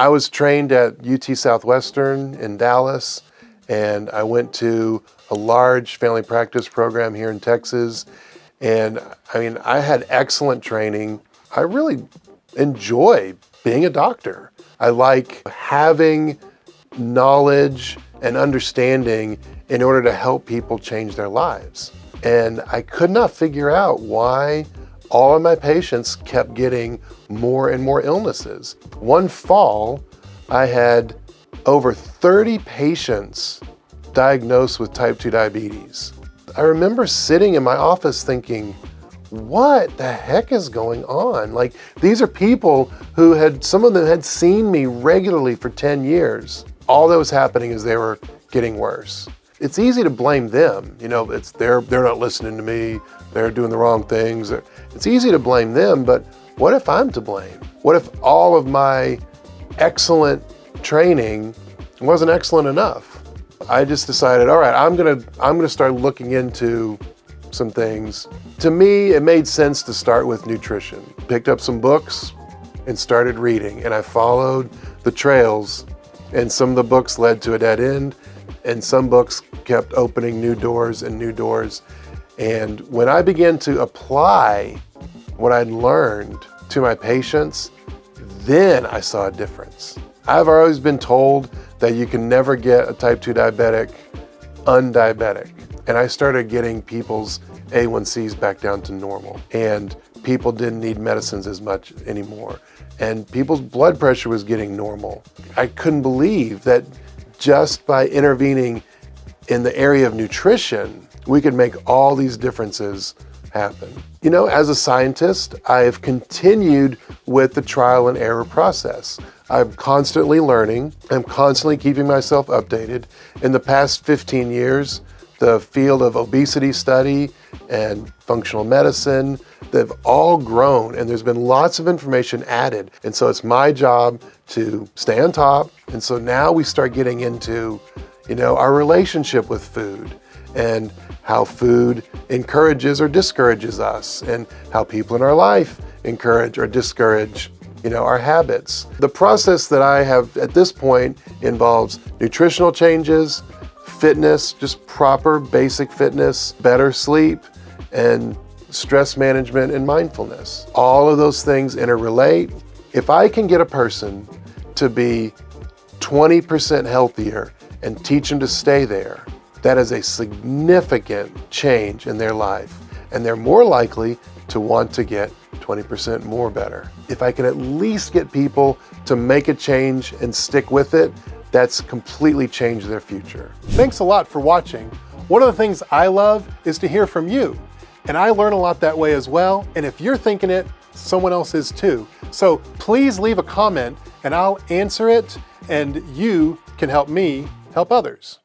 I was trained at UT Southwestern in Dallas, and I went to a large family practice program here in Texas. And I mean, I had excellent training. I really enjoy being a doctor. I like having knowledge and understanding in order to help people change their lives. And I could not figure out why all of my patients kept getting more and more illnesses. One fall, I had over 30 patients diagnosed with type 2 diabetes. I remember sitting in my office thinking, what the heck is going on? Like, these are people who some of them had seen me regularly for 10 years. All that was happening is they were getting worse. It's easy to blame them. You know, they're not listening to me, they're doing the wrong things. It's easy to blame them, but what if I'm to blame? What if all of my excellent training wasn't excellent enough? I just decided, all right, I'm gonna start looking into some things. To me, it made sense to start with nutrition. Picked up some books and started reading, and I followed the trails, and some of the books led to a dead end, and some books kept opening new doors and new doors. And when I began to apply what I'd learned to my patients, then I saw a difference. I've always been told that you can never get a type 2 diabetic undiabetic. And I started getting people's A1Cs back down to normal. And people didn't need medicines as much anymore. And people's blood pressure was getting normal. I couldn't believe that just by intervening in the area of nutrition, we could make all these differences happen. You know, as a scientist, I've continued with the trial and error process. I'm constantly learning. I'm constantly keeping myself updated. In the past 15 years, the field of obesity study and functional medicine, they've all grown, and there's been lots of information added. And so it's my job to stay on top. And so now we start getting into, you know, our relationship with food and how food encourages or discourages us, and how people in our life encourage or discourage, you know, our habits. The process that I have at this point involves nutritional changes, fitness, just proper basic fitness, better sleep, and stress management and mindfulness. All of those things interrelate. If I can get a person to be 20% healthier and teach them to stay there, that is a significant change in their life, and they're more likely to want to get 20% more better. If I can at least get people to make a change and stick with it, that's completely changed their future. Thanks a lot for watching. One of the things I love is to hear from you, and I learn a lot that way as well, and if you're thinking it, someone else is too. So please leave a comment and I'll answer it, and you can help me help others.